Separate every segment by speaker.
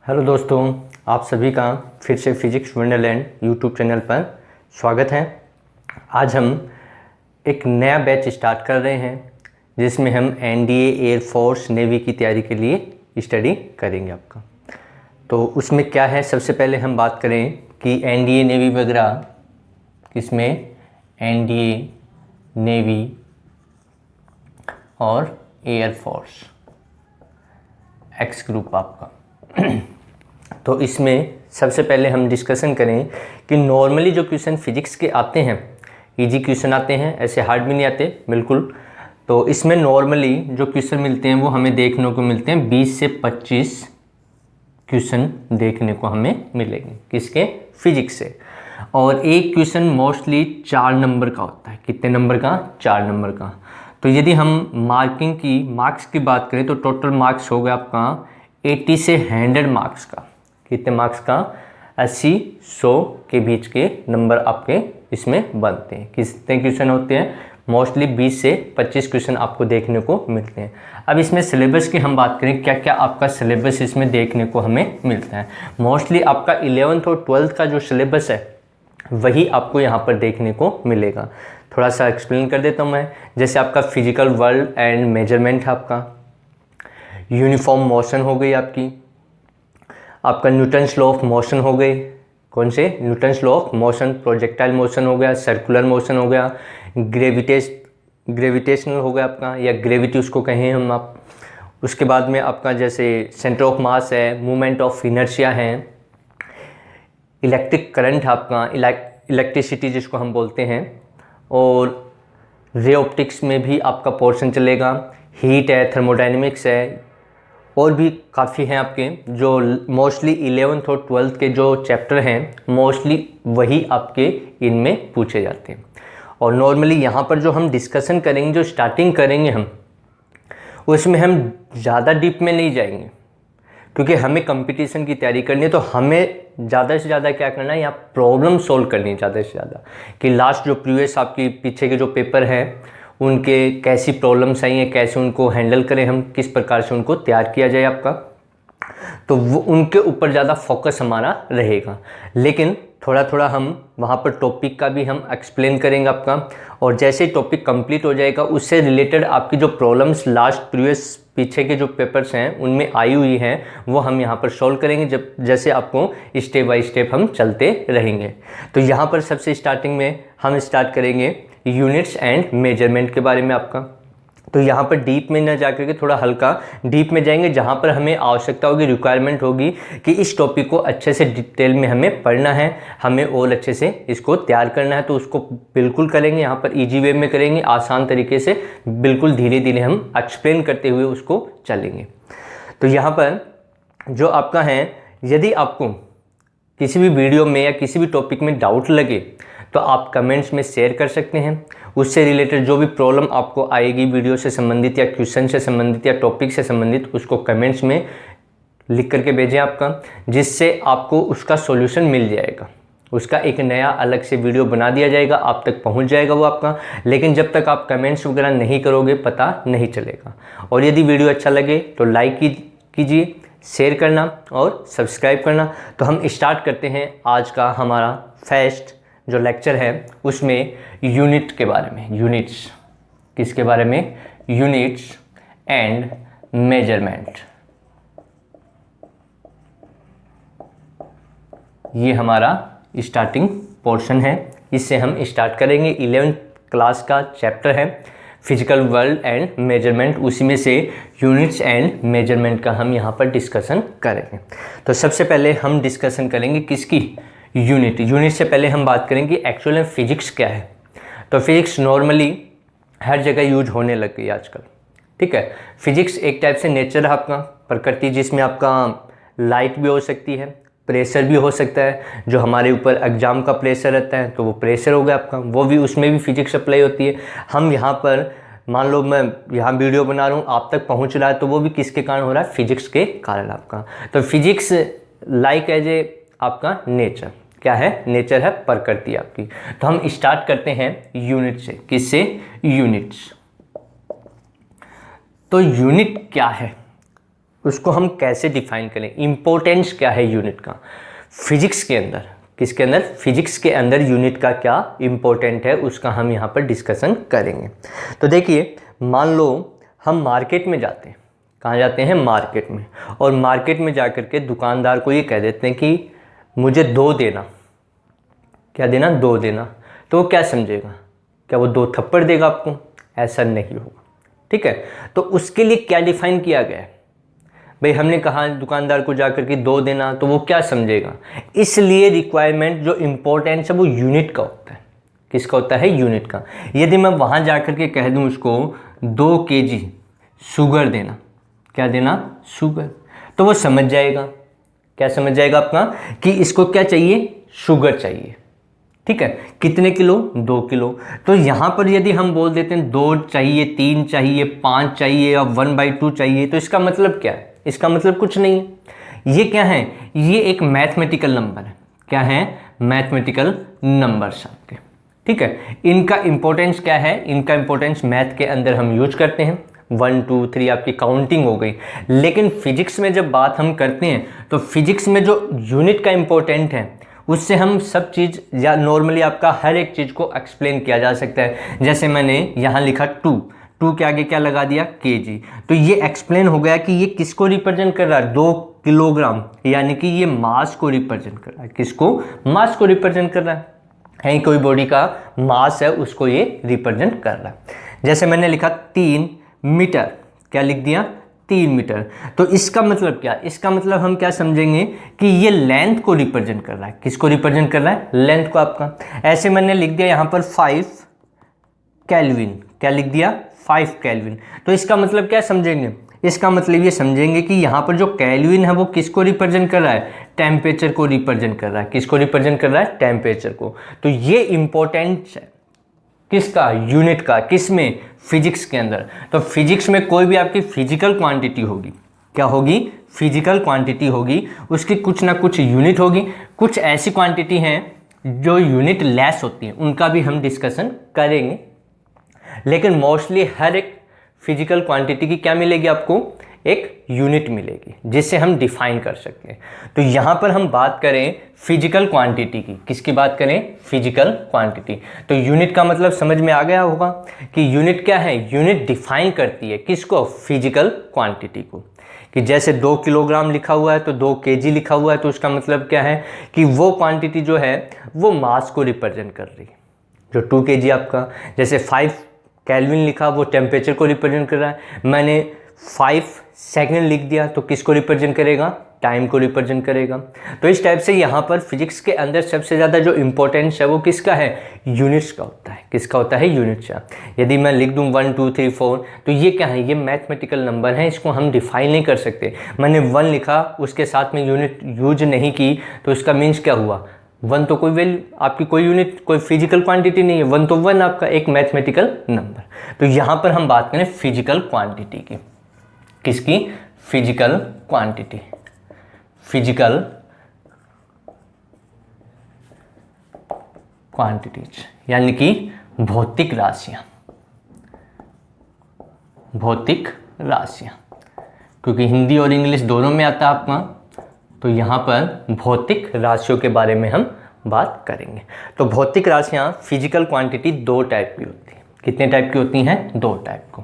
Speaker 1: Hello दोस्तों, आप सभी का फिर से फिजिक्स वंडरलैंड यूट्यूब चैनल पर स्वागत है। आज हम एक नया बैच स्टार्ट कर रहे हैं जिसमें हम एनडीए, एयरफोर्स, नेवी की तैयारी के लिए स्टडी करेंगे आपका। तो उसमें क्या है, सबसे पहले हम बात करें कि एनडीए, नेवी वगैरह किसमें, एनडीए, नेवी और एयरफोर्स एक्स ग्रुप आपका। तो इसमें सबसे पहले हम डिस्कशन करें कि नॉर्मली जो क्वेश्चन फिजिक्स के आते हैं, इजी क्वेश्चन आते हैं, ऐसे हार्ड भी नहीं आते बिल्कुल। तो इसमें नॉर्मली जो क्वेश्चन मिलते हैं वो हमें देखने को मिलते हैं 20 से 25 क्वेश्चन देखने को हमें मिलेंगे किसके, फिजिक्स से। और एक क्वेश्चन मोस्टली 4 नंबर का होता है। कितने नंबर का? 4 नंबर का। तो यदि हम मार्क्स की बात करें तो टोटल मार्क्स हो गया आपका 80 से 100 मार्क्स का। कितने मार्क्स का? 80-100 के बीच के नंबर आपके इसमें बनते हैं। कितने क्वेश्चन होते हैं? मोस्टली 20 से 25 क्वेश्चन आपको देखने को मिलते हैं। अब इसमें सिलेबस की हम बात करें, क्या क्या आपका सिलेबस इसमें देखने को हमें मिलता है। मोस्टली आपका 11th और 12th का जो सिलेबस है वही आपको यहाँ पर देखने को मिलेगा। थोड़ा सा एक्सप्लेन कर देता हूँ मैं। जैसे आपका फिजिकल वर्ल्ड एंड मेजरमेंट है, आपका यूनिफॉर्म मोशन हो गई, आपका न्यूटन्स लॉ ऑफ मोशन हो गई। कौन से? Newton's law of motion. Projectile motion हो गया, सर्कुलर मोशन हो गया, ग्रेविटेशनल हो गया आपका, या ग्रेविटी उसको कहें हम आप। उसके बाद में आपका जैसे सेंटर ऑफ मास है, मूवमेंट ऑफ इनर्शिया है, इलेक्ट्रिक करंट है आपका, इलेक्ट्रिसिटी जिसको हम बोलते हैं, और रे ऑप्टिक्स में भी आपका पोर्शन चलेगा, हीट है, थर्मोडायनेमिक्स है, और भी काफ़ी हैं आपके। जो मोस्टली 11th और 12th के जो चैप्टर हैं मोस्टली वही आपके इनमें पूछे जाते हैं। और नॉर्मली यहाँ पर जो हम डिस्कशन करेंगे, जो स्टार्टिंग करेंगे हम, उसमें हम ज़्यादा डीप में नहीं जाएंगे क्योंकि हमें कंपटीशन की तैयारी करनी है। तो हमें ज़्यादा से ज़्यादा क्या करना है, यहाँ प्रॉब्लम सोल्व करनी है ज़्यादा से ज़्यादा, कि लास्ट जो प्रीवियस आपकी पीछे के जो पेपर हैं उनके कैसी प्रॉब्लम्स आई हैं, कैसे उनको हैंडल करें हम, किस प्रकार से उनको तैयार किया जाए आपका। तो वो उनके ऊपर ज़्यादा फोकस हमारा रहेगा। लेकिन थोड़ा थोड़ा हम वहाँ पर टॉपिक का भी हम एक्सप्लेन करेंगे आपका। और जैसे ही टॉपिक कंप्लीट हो जाएगा उससे रिलेटेड आपकी जो प्रॉब्लम्स लास्ट प्रीवियस पीछे के जो पेपर्स हैं उनमें आई हुई हैं वो हम यहाँ पर सॉल्व करेंगे, जब जैसे आपको स्टेप बाय स्टेप हम चलते रहेंगे। तो यहाँ पर सबसे स्टार्टिंग में हम स्टार्ट करेंगे यूनिट्स एंड मेजरमेंट के बारे में आपका। तो यहाँ पर डीप में न जाकर के थोड़ा हल्का डीप में जाएंगे, जहाँ पर हमें आवश्यकता होगी, रिक्वायरमेंट होगी कि इस टॉपिक को अच्छे से डिटेल में हमें पढ़ना है, हमें और अच्छे से इसको तैयार करना है। तो उसको बिल्कुल करेंगे, यहाँ पर इजी वे में करेंगे, आसान तरीके से, बिल्कुल धीरे धीरे हम एक्सप्लेन करते हुए उसको चलेंगे। तो यहाँ पर जो आपका है, यदि आपको किसी भी वीडियो में या किसी भी टॉपिक में डाउट लगे तो आप कमेंट्स में शेयर कर सकते हैं। उससे रिलेटेड जो भी प्रॉब्लम आपको आएगी वीडियो से संबंधित या क्वेश्चन से संबंधित या टॉपिक से संबंधित, उसको कमेंट्स में लिख करके भेजें आपका, जिससे आपको उसका सॉल्यूशन मिल जाएगा। उसका एक नया अलग से वीडियो बना दिया जाएगा, आप तक पहुंच जाएगा वो आपका। लेकिन जब तक आप कमेंट्स वगैरह नहीं करोगे पता नहीं चलेगा। और यदि वीडियो अच्छा लगे तो लाइक कीजिए, शेयर करना और सब्सक्राइब करना। तो हम स्टार्ट करते हैं आज का हमारा फर्स्ट जो लेक्चर है, उसमें यूनिट के बारे में। यूनिट्स किसके बारे में? Units and measurement. ये हमारा स्टार्टिंग पोर्शन है, इससे हम स्टार्ट करेंगे। 11th क्लास का चैप्टर है फिजिकल वर्ल्ड एंड मेजरमेंट, उसी में से यूनिट्स एंड मेजरमेंट का हम यहाँ पर डिस्कशन करेंगे। तो सबसे पहले हम डिस्कशन करेंगे किसकी? यूनिट। यूनिट से पहले हम बात करेंगे कि एक्चुअल में फिजिक्स क्या है। तो फिजिक्स नॉर्मली हर जगह यूज होने लग गई आजकल, ठीक है। फिजिक्स एक टाइप से नेचर है आपका, प्रकृति, जिसमें आपका लाइट भी हो सकती है, प्रेशर भी हो सकता है। जो हमारे ऊपर एग्जाम का प्रेशर रहता है तो वो प्रेशर हो गया आपका, वो भी, उसमें भी फिजिक्स अप्लाई होती है। हम यहाँ पर मान लो मैं यहाँ वीडियो बना रहा हूँ, आप तक पहुँच रहा है, तो वो भी किसके कारण हो रहा है? फिजिक्स के कारण आपका। तो फिजिक्स लाइक एज ए आपका नेचर, क्या है? नेचर है, प्रकृति आपकी। तो हम स्टार्ट करते हैं यूनिट से। किससे? यूनिट्स। तो यूनिट क्या है उसको हम कैसे डिफाइन करें, इम्पोर्टेंस क्या है यूनिट का फिजिक्स के अंदर, किसके अंदर, फिजिक्स के अंदर यूनिट का क्या इम्पोर्टेंट है, उसका हम यहाँ पर डिस्कशन करेंगे। तो देखिए, मान लो हम मार्केट में जाते हैं, कहाँ जाते हैं, मार्केट में, और मार्केट में जा कर के दुकानदार को ये कह देते हैं कि मुझे 2 देना, क्या देना, 2 देना। तो वो क्या समझेगा, क्या वो 2 थप्पड़ देगा आपको, ऐसा नहीं होगा, ठीक है। तो उसके लिए क्या डिफाइन किया गया है भाई, हमने कहा दुकानदार को जाकर के 2 देना, तो वो क्या समझेगा, इसलिए रिक्वायरमेंट जो इम्पोर्टेंस है वो यूनिट का होता है, किसका होता है, यूनिट का। यदि मैं वहाँ जा कर के कह दूँ उसको 2 kg शुगर देना, क्या देना, शुगर, तो वो समझ जाएगा, क्या समझ जाएगा आपका, कि इसको क्या चाहिए, शुगर चाहिए, ठीक है। कितने किलो, 2 किलो। तो यहाँ पर यदि हम बोल देते हैं 2 चाहिए, 3 चाहिए, 5 चाहिए और 1/2 चाहिए, तो इसका मतलब क्या है, इसका मतलब कुछ नहीं है। ये क्या है, ये एक मैथमेटिकल नंबर है, क्या है, मैथमेटिकल नंबर्स आपके, ठीक है। इनका इंपॉर्टेंस क्या है, इनका इंपॉर्टेंस मैथ के अंदर हम यूज करते हैं, 1 2 3 आपकी काउंटिंग हो गई। लेकिन फिजिक्स में जब बात हम करते हैं तो फिजिक्स में जो यूनिट का इंपॉर्टेंट है उससे हम सब चीज़ या नॉर्मली आपका हर एक चीज़ को एक्सप्लेन किया जा सकता है। जैसे मैंने यहाँ लिखा 2 के आगे क्या लगा दिया, kg, तो ये एक्सप्लेन हो गया कि ये किसको रिप्रेजेंट कर रहा है, 2 किलोग्राम, यानी कि ये मास को रिप्रेजेंट कर रहा है, किसको, मास को रिप्रेजेंट कर रहा है कोई बॉडी का मास है उसको ये रिप्रेजेंट कर रहा है। जैसे मैंने लिखा 3 मीटर, क्या लिख दिया, 3 मीटर, तो इसका मतलब क्या, इसका मतलब हम क्या समझेंगे कि ये लेंथ को रिप्रेजेंट कर रहा है, किसको रिप्रेजेंट कर रहा है, लेंथ को आपका। ऐसे मैंने लिख दिया यहाँ पर 5 केल्विन, क्या लिख दिया, 5 केल्विन, तो इसका मतलब क्या समझेंगे, इसका मतलब ये समझेंगे कि यहाँ पर जो केल्विन है वो किसको रिप्रेजेंट कर रहा है, टेम्परेचर को रिप्रेजेंट कर रहा है, किसको रिप्रेजेंट कर रहा है, टेम्परेचर को। तो ये इंपॉर्टेंस है किसका, यूनिट का, किसमें, फिजिक्स के अंदर। तो फिजिक्स में कोई भी आपकी फिजिकल क्वांटिटी होगी, क्या होगी, फिजिकल क्वांटिटी होगी, उसकी कुछ ना कुछ यूनिट होगी। कुछ ऐसी क्वांटिटी हैं जो यूनिट लेस होती हैं, उनका भी हम डिस्कशन करेंगे, लेकिन मोस्टली हर एक फिजिकल क्वांटिटी की क्या मिलेगी आपको, एक यूनिट मिलेगी जिससे हम डिफाइन कर सकते हैं। तो यहाँ पर हम बात करें फिजिकल क्वांटिटी की, किसकी बात करें, फिजिकल क्वांटिटी। तो यूनिट का मतलब समझ में आ गया होगा कि यूनिट क्या है, यूनिट डिफाइन करती है किसको, फिजिकल क्वांटिटी को। कि जैसे 2 किलोग्राम लिखा हुआ है तो 2 kg लिखा हुआ है, तो उसका मतलब क्या है कि वो क्वांटिटी जो है वो मास को रिप्रेजेंट कर रही है, जो 2 kg आपका। जैसे 5 केल्विन लिखा, वो टेम्परेचर को रिप्रेजेंट कर रहा है। मैंने 5 सेकेंड लिख दिया तो किसको रिप्रेजेंट करेगा, टाइम को रिप्रेजेंट करेगा। तो इस टाइप से यहाँ पर फिजिक्स के अंदर सबसे ज़्यादा जो इंपॉर्टेंस है वो किसका है, यूनिट्स का होता है, किसका होता है, यूनिट्स का। यदि मैं लिख दूँ 1 2 3 4, तो ये क्या है, ये मैथमेटिकल नंबर है, इसको हम डिफाइन नहीं कर सकते। मैंने 1 लिखा, उसके साथ में यूनिट यूज नहीं की, तो इसका मीन्स क्या हुआ, 1 तो कोई वैल्यू आपकी, कोई यूनिट, कोई फिजिकल क्वांटिटी नहीं है, 1 तो 1 आपका एक मैथमेटिकल नंबर। तो यहाँ पर हम बात करें फिजिकल क्वांटिटी की, किसकी, फिजिकल क्वांटिटी, फिजिकल क्वांटिटीज, यानी कि भौतिक राशियां, भौतिक राशियां, क्योंकि हिंदी और इंग्लिश दोनों में आता है आपका, तो यहाँ पर भौतिक राशियों के बारे में हम बात करेंगे। तो भौतिक राशियाँ फिजिकल क्वांटिटी 2 टाइप की होती हैं, कितने टाइप की होती हैं, 2 टाइप को।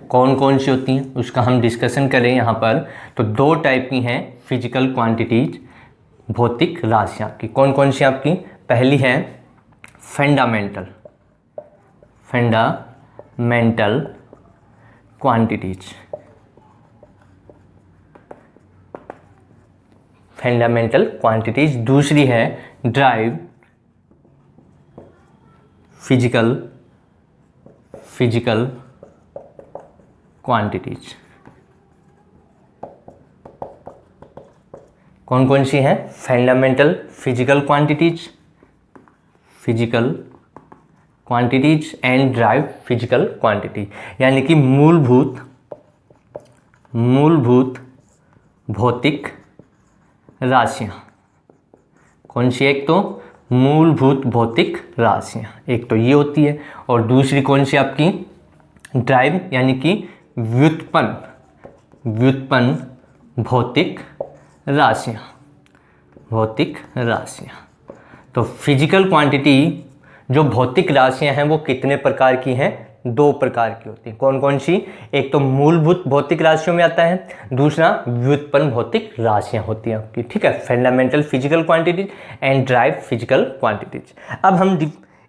Speaker 1: कौन कौन सी होती हैं उसका हम डिस्कशन करें यहाँ पर। तो 2 टाइप की हैं फिजिकल क्वांटिटीज, भौतिक राशियाँ की। कौन कौन सी आपकी, पहली है fundamental, fundamental quantities, fundamental quantities. दूसरी है ड्राइव फिजिकल क्वांटिटीज। कौन कौन सी हैं, fundamental physical quantities and drive physical quantity, यानी कि मूलभूत भौतिक राशियाँ। कौन सी, एक तो मूलभूत भौतिक राशियाँ, एक तो ये होती है, और दूसरी कौन सी आपकी, ड्राइव, यानी कि व्युत्पन्न भौतिक राशियाँ, भौतिक राशियाँ। तो फिजिकल क्वांटिटी जो भौतिक राशियाँ हैं वो कितने प्रकार की हैं? 2 प्रकार की होती हैं। कौन कौन सी? एक तो मूलभूत भौतिक राशियों में आता है, दूसरा व्युत्पन्न भौतिक राशियाँ होती हैं आपकी, ठीक है। Fundamental physical quantities and drive physical quantities. अब हम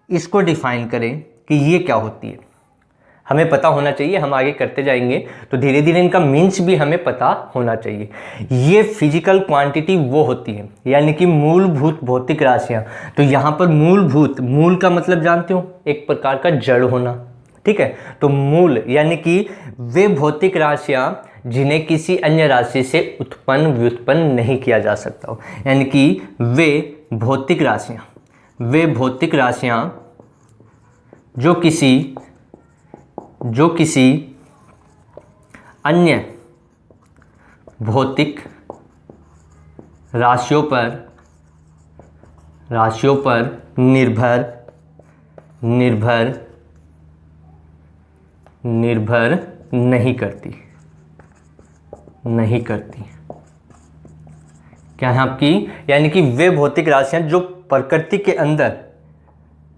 Speaker 1: इसको डिफाइन करें कि ये क्या होती है, हमें पता होना चाहिए। हम आगे करते जाएंगे तो धीरे धीरे इनका मीन्स भी हमें पता होना चाहिए। ये फिजिकल क्वांटिटी वो होती है, यानी कि मूलभूत भौतिक राशियाँ। तो यहाँ पर मूलभूत, मूल का मतलब जानते हो, एक प्रकार का जड़ होना, ठीक है। तो मूल यानी कि वे भौतिक राशियाँ जिन्हें किसी अन्य राशि से उत्पन्न व्युत्पन्न नहीं किया जा सकता हो, यानी कि वे भौतिक राशियाँ, वे भौतिक राशियाँ जो किसी अन्य भौतिक राशियों पर निर्भर नहीं करती। क्या है आपकी? यानी कि वे भौतिक राशियाँ जो प्रकृति के अंदर,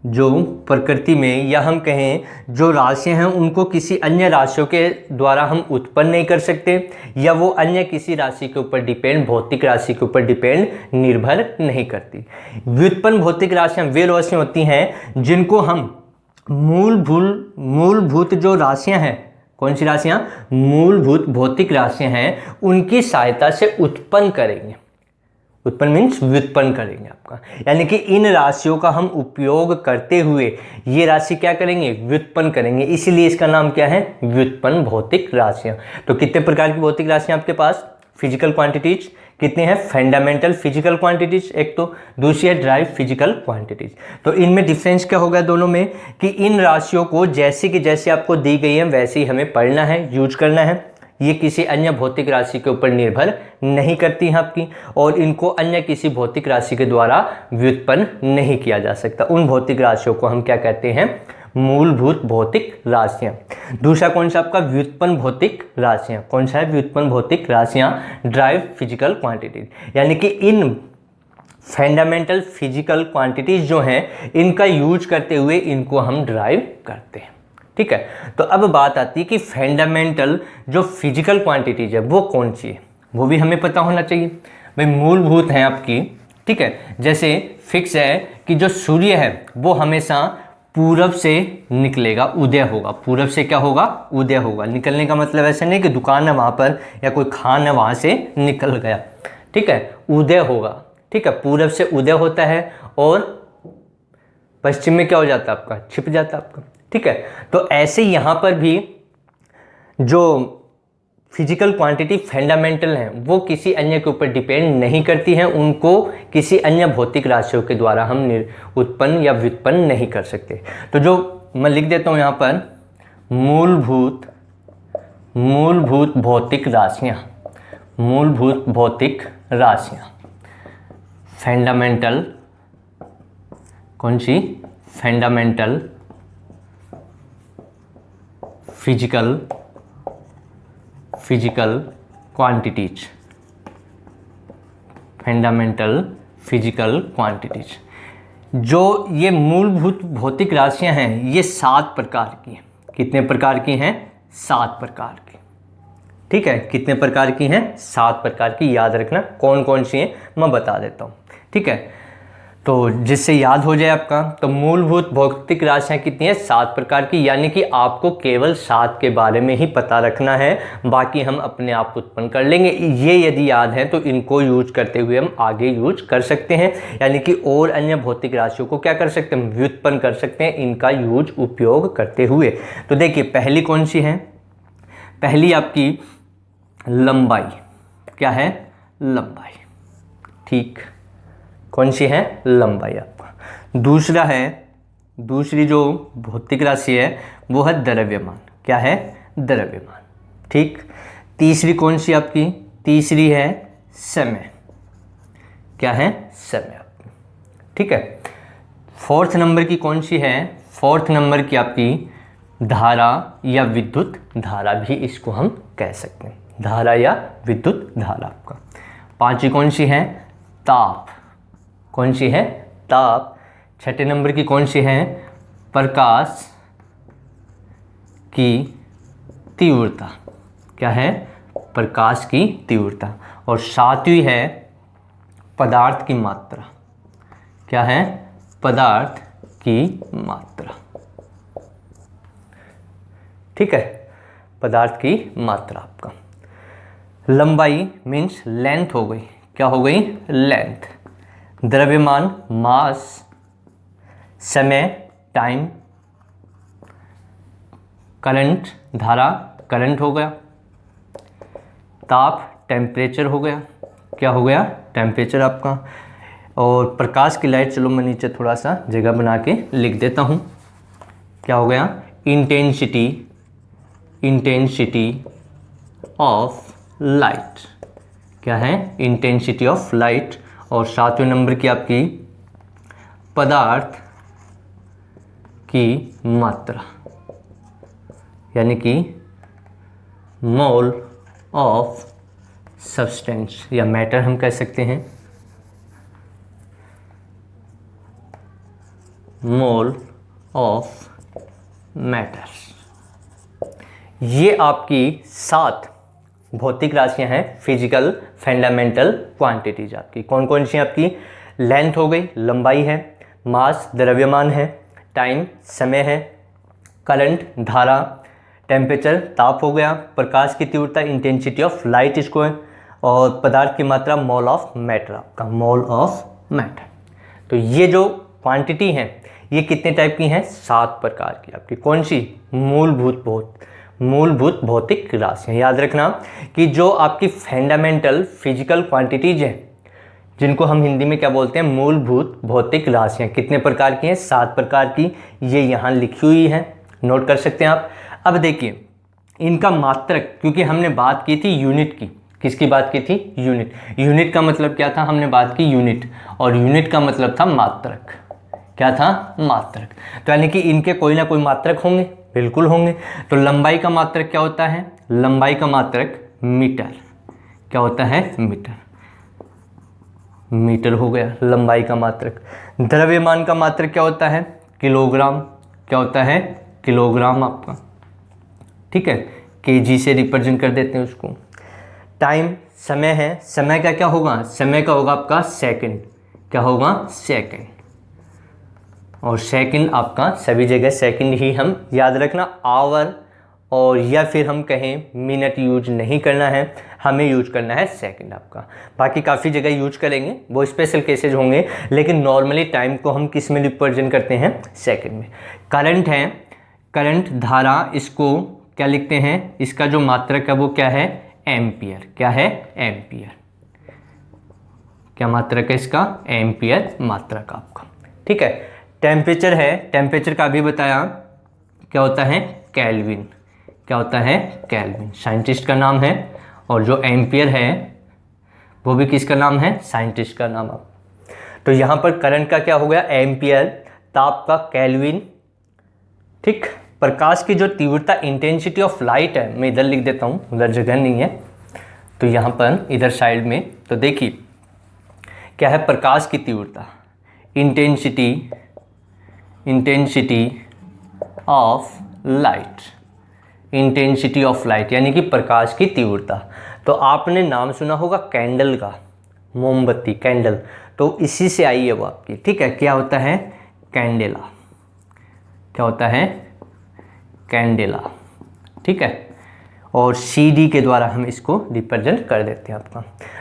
Speaker 1: जो प्रकृति में, या हम कहें जो राशियाँ हैं उनको किसी अन्य राशियों के द्वारा हम उत्पन्न नहीं कर सकते, या वो अन्य किसी राशि के ऊपर डिपेंड, भौतिक राशि के ऊपर डिपेंड, निर्भर नहीं करती। व्युत्पन्न भौतिक राशियाँ वे राशियाँ होती हैं जिनको हम मूलभूत जो राशियाँ हैं, कौन सी राशियाँ? मूलभूत भौतिक राशियाँ हैं, उनकी सहायता से उत्पन्न करेंगे। उत्पन्न मीन्स व्युत्पन्न करेंगे आपका, यानी कि इन राशियों का हम उपयोग करते हुए ये राशि क्या करेंगे? व्युत्पन्न करेंगे। इसीलिए इसका नाम क्या है? व्युत्पन्न भौतिक राशियाँ। तो कितने प्रकार की भौतिक राशियाँ आपके पास? फिजिकल क्वांटिटीज कितने हैं? फंडामेंटल फिजिकल क्वांटिटीज एक तो, दूसरी है ड्राइव फिजिकल क्वांटिटीज। तो इनमें डिफरेंस क्या होगा दोनों में, कि इन राशियों को जैसे कि जैसे आपको दी गई है वैसे ही हमें पढ़ना है, यूज करना है। ये किसी अन्य भौतिक राशि के ऊपर निर्भर नहीं करती हैं आपकी, और इनको अन्य किसी भौतिक राशि के द्वारा व्युत्पन्न नहीं किया जा सकता। उन भौतिक राशियों को हम क्या कहते हैं? मूलभूत भौतिक राशियाँ। दूसरा कौन सा आपका? व्युत्पन्न भौतिक राशियाँ। कौन सा है? व्युत्पन्न भौतिक राशियाँ, ड्राइव फिजिकल क्वांटिटीज। यानी कि इन फंडामेंटल फिजिकल क्वांटिटीज जो हैं इनका यूज करते हुए इनको हम ड्राइव करते हैं, ठीक है। तो अब बात आती है कि फंडामेंटल जो फिजिकल क्वांटिटीज है वो कौन सी है, वो भी हमें पता होना चाहिए। भाई मूलभूत हैं आपकी, ठीक है। जैसे फिक्स है कि जो सूर्य है वो हमेशा पूरब से निकलेगा, उदय होगा। पूरब से क्या होगा? उदय होगा। निकलने का मतलब ऐसा नहीं कि दुकान है वहाँ पर या कोई खान है वहाँ से निकल गया, ठीक है। उदय होगा, ठीक है। पूरब से उदय होता है और पश्चिम में क्या हो जाता है आपका? छिप जाता है आपका, ठीक है। तो ऐसे यहाँ पर भी जो फिजिकल क्वांटिटी फंडामेंटल हैं वो किसी अन्य के ऊपर डिपेंड नहीं करती हैं, उनको किसी अन्य भौतिक राशियों के द्वारा हम उत्पन्न या व्युत्पन्न नहीं कर सकते। तो जो मैं लिख देता हूँ यहाँ पर, मूलभूत भौतिक राशियाँ, मूलभूत भौतिक राशियाँ, फंडामेंटल, कौन सी? Fundamental physical quantities, fundamental physical quantities. जो ये मूलभूत भौतिक राशियां हैं ये 7 प्रकार की हैं। कितने प्रकार की हैं? 7 प्रकार की, ठीक है। कितने प्रकार की हैं? 7 प्रकार की। याद रखना कौन कौन सी हैं मैं बता देता हूँ, ठीक है। तो जिससे याद हो जाए आपका, तो मूलभूत भौतिक राशियाँ कितनी हैं? 7 प्रकार की, यानी कि आपको केवल 7 के बारे में ही पता रखना है, बाकी हम अपने आप उत्पन्न कर लेंगे। ये यदि याद है तो इनको यूज करते हुए हम आगे यूज कर सकते हैं, यानी कि और अन्य भौतिक राशियों को क्या कर सकते हैं? व्युत्पन्न कर सकते हैं इनका यूज उपयोग करते हुए। तो देखिए पहली कौन सी है? पहली आपकी लंबाई। क्या है? लंबाई, ठीक। कौन सी है? लंबाई आपका। दूसरा है, दूसरी जो भौतिक राशि है वो है द्रव्यमान। क्या है? द्रव्यमान, ठीक। तीसरी कौन सी आपकी? तीसरी है समय। क्या है? समय आपकी, ठीक है। 4th नंबर की कौन सी है? 4th नंबर की आपकी धारा या विद्युत धारा भी इसको हम कह सकते हैं, धारा या विद्युत धारा आपका। पांचवी कौन सी है? ताप। कौन सी है? ताप। छठे नंबर की कौन सी है? प्रकाश की तीव्रता। क्या है? प्रकाश की तीव्रता। और सातवीं है पदार्थ की मात्रा। क्या है? पदार्थ की मात्रा। ठीक है, पदार्थ की मात्रा आपका। लंबाई मीन्स लेंथ हो गई। क्या हो गई? लेंथ। द्रव्यमान मास, समय टाइम, करंट धारा करंट हो गया, ताप टेम्परेचर हो गया। क्या हो गया? टेम्परेचर आपका। और प्रकाश की लाइट, चलो मैं नीचे थोड़ा सा जगह बना के लिख देता हूँ। क्या हो गया? Intensity, intensity of light. क्या है? Intensity of light. और सातवें नंबर की आपकी पदार्थ की मात्रा, यानी कि मोल ऑफ सब्सटेंस या मैटर हम कह सकते हैं। Mole of matter. ये आपकी 7 भौतिक राशियां हैं, फिजिकल फंडामेंटल क्वांटिटीज आपकी। कौन कौन सी आपकी? लेंथ हो गई, लंबाई है, मास द्रव्यमान है, टाइम समय है, करंट धारा, टेम्परेचर ताप हो गया, प्रकाश की तीव्रता इंटेंसिटी ऑफ लाइट इसको है, और पदार्थ की मात्रा मोल ऑफ मैटर आपका, मोल ऑफ मैटर। तो ये जो क्वांटिटी हैं ये कितने टाइप की हैं? 7 प्रकार की आपकी। कौन सी? मूलभूत भौतिक राशियाँ। याद रखना कि जो आपकी फंडामेंटल फिजिकल क्वांटिटीज हैं, जिनको हम हिंदी में क्या बोलते हैं? मूलभूत भौतिक राशियाँ। कितने प्रकार की हैं? 7 प्रकार की। ये यहाँ लिखी हुई है, नोट कर सकते हैं आप। अब देखिए इनका मात्रक, क्योंकि हमने बात की थी यूनिट की। किसकी बात की थी? यूनिट। यूनिट का मतलब क्या था? हमने बात की यूनिट, और यूनिट का मतलब था मात्रक। क्या था? मात्रक। तो यानी कि इनके कोई ना कोई मात्रक होंगे, बिल्कुल होंगे। तो लंबाई का मात्रक क्या होता है? लंबाई का मात्रक मीटर। क्या होता है? मीटर। मीटर हो गया लंबाई का मात्रक। द्रव्यमान का मात्रक क्या होता है? किलोग्राम। क्या होता है? किलोग्राम आपका। ठीक है, केजी से रिप्रेजेंट कर देते हैं उसको। टाइम समय है, समय का क्या होगा? समय का होगा आपका सेकंड। क्या होगा? सेकंड। और सेकंड आपका सभी जगह सेकंड ही हम याद रखना। आवर और या फिर हम कहें मिनट यूज नहीं करना है, हमें यूज करना है सेकंड आपका। बाकी काफ़ी जगह यूज करेंगे, वो स्पेशल केसेज होंगे, लेकिन नॉर्मली टाइम को हम किस में रिप्रेजेंट करते हैं? सेकंड में। करंट है, करंट धारा, इसको क्या लिखते हैं? इसका जो मात्रक है वो क्या है? एम्पियर। क्या है? एम्पियर। क्या मात्रक है इसका? एम्पियर मात्रक आपका। ठीक है। टेम्परेचर है, टेम्परेचर का भी बताया। क्या होता है? केल्विन। क्या होता है? केल्विन साइंटिस्ट का नाम है। और जो एम्पियर है वो भी किसका नाम है? साइंटिस्ट का नाम। तो यहाँ पर करंट का क्या हो गया? एम्पियर। ताप का केल्विन। ठीक। प्रकाश की जो तीव्रता इंटेंसिटी ऑफ लाइट है, मैं इधर लिख देता हूँ, उधर जगह नहीं है, तो यहाँ पर इधर साइड में तो देखिए क्या है? प्रकाश की तीव्रता intensity, intensity of light, intensity of light यानी कि प्रकाश की तीव्रता। तो आपने नाम सुना होगा कैंडल का, मोमबत्ती, कैंडल, तो इसी से आई है वो आपकी। ठीक है। क्या होता है? कैंडेला। क्या होता है? कैंडेला। ठीक है। और CD के द्वारा हम इसको रिप्रेजेंट कर देते हैं आपका।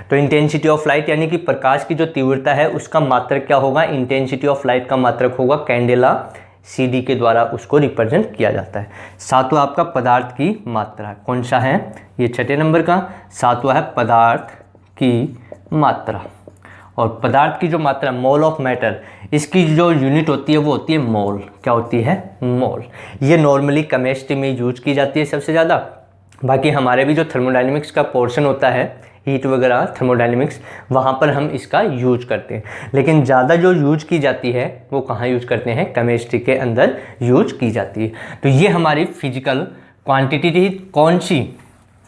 Speaker 1: तो इंटेंसिटी ऑफ लाइट यानी कि प्रकाश की जो तीव्रता है उसका मात्रक क्या होगा? इंटेंसिटी ऑफ लाइट का मात्रक होगा कैंडेला। CD के द्वारा उसको रिप्रेजेंट किया जाता है। सातवां आपका पदार्थ की मात्रा, कौन सा है? ये छठे नंबर का सातवां है पदार्थ की मात्रा। और पदार्थ की जो मात्रा, मोल ऑफ मैटर, इसकी जो यूनिट होती है वो होती है मोल। क्या होती है? मोल। ये नॉर्मली केमिस्ट्री में यूज की जाती है सबसे ज़्यादा। बाकी हमारे भी जो थर्मोडायनेमिक्स का पोर्शन होता है, हीट वगैरह थर्मोडायनेमिक्स, वहाँ पर हम इसका यूज करते हैं। लेकिन ज़्यादा जो यूज की जाती है वो कहाँ यूज करते हैं? केमिस्ट्री के अंदर यूज की जाती है। तो ये हमारी फिजिकल क्वांटिटी थी। कौन सी?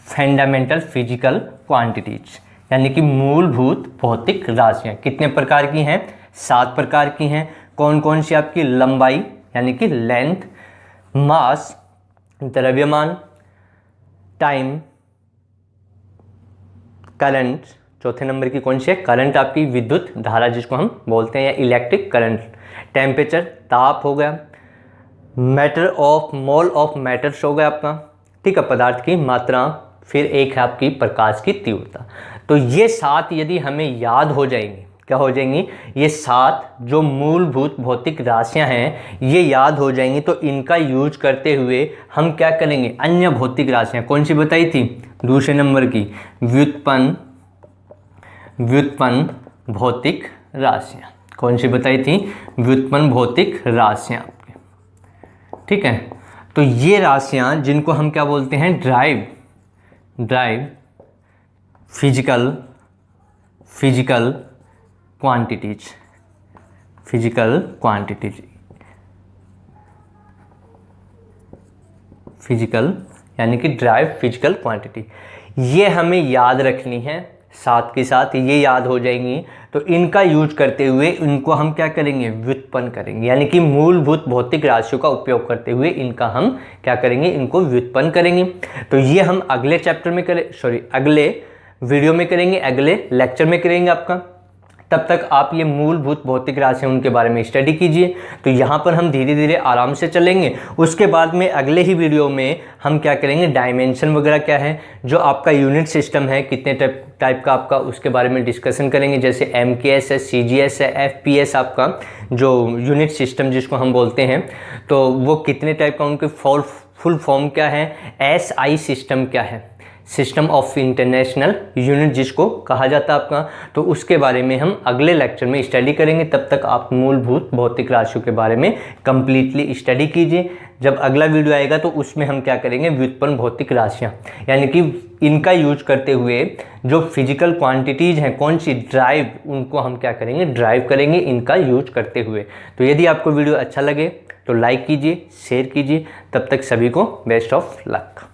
Speaker 1: फंडामेंटल फिजिकल क्वांटिटीज, यानी कि मूलभूत भौतिक राशियाँ। कितने प्रकार की हैं? 7 प्रकार की हैं। कौन कौन सी? आपकी लंबाई यानी कि लेंथ, मास, द्रव्यमान, टाइम, करंट, चौथे नंबर की कौन सी है? करंट, आपकी विद्युत धारा जिसको हम बोलते हैं, या इलेक्ट्रिक करंट, टेम्परेचर, ताप हो गया, matter of mole of matters हो गया आपका, ठीक है, पदार्थ की मात्रा, फिर एक है आपकी प्रकाश की तीव्रता। तो ये 7 यदि हमें याद हो जाएंगी, क्या हो जाएंगी? ये 7 जो मूलभूत भौतिक राशियां हैं ये याद हो जाएंगी, तो इनका यूज करते हुए हम क्या करेंगे? अन्य भौतिक राशियां कौन सी बताई थी? दूसरे नंबर की व्युत्पन्न भौतिक राशियां। कौन सी बताई थी? व्युत्पन्न भौतिक राशियां, ठीक है। तो ये राशियां जिनको हम क्या बोलते हैं? ड्राइव फिजिकल क्वांटिटीज, यानी कि ड्राइव फिजिकल क्वांटिटी, ये हमें याद रखनी है। साथ के साथ ये याद हो जाएंगी, तो इनका यूज करते हुए इनको हम क्या करेंगे? व्युत्पन्न करेंगे, यानी कि मूलभूत भौतिक राशियों का उपयोग करते हुए इनका हम क्या करेंगे? इनको व्युत्पन्न करेंगे। तो ये हम अगले चैप्टर में अगले वीडियो में करेंगे, अगले लेक्चर में करेंगे आपका। तब तक आप ये मूलभूत भौतिक राशियाँ उनके बारे में स्टडी कीजिए। तो यहाँ पर हम धीरे धीरे आराम से चलेंगे। उसके बाद में अगले ही वीडियो में हम क्या करेंगे? डायमेंशन वगैरह क्या है, जो आपका यूनिट सिस्टम है, कितने टाइप का आपका, उसके बारे में डिस्कशन करेंगे। जैसे MKS है, CGS है, FPS आपका जो यूनिट सिस्टम जिसको हम बोलते हैं, तो वो कितने टाइप का, उनके फुल फॉर्म क्या है, SI सिस्टम क्या है, सिस्टम ऑफ इंटरनेशनल यूनिट जिसको कहा जाता है आपका। तो उसके बारे में हम अगले लेक्चर में स्टडी करेंगे। तब तक आप मूलभूत भौतिक राशियों के बारे में कंप्लीटली स्टडी कीजिए। जब अगला वीडियो आएगा तो उसमें हम क्या करेंगे? व्युत्पन्न भौतिक राशियाँ, यानी कि इनका यूज करते हुए जो फिजिकल क्वांटिटीज़ हैं, कौन सी? ड्राइव, उनको हम क्या करेंगे? ड्राइव करेंगे इनका यूज करते हुए। तो यदि आपको वीडियो अच्छा लगे तो लाइक कीजिए, शेयर कीजिए। तब तक सभी को बेस्ट ऑफ लक।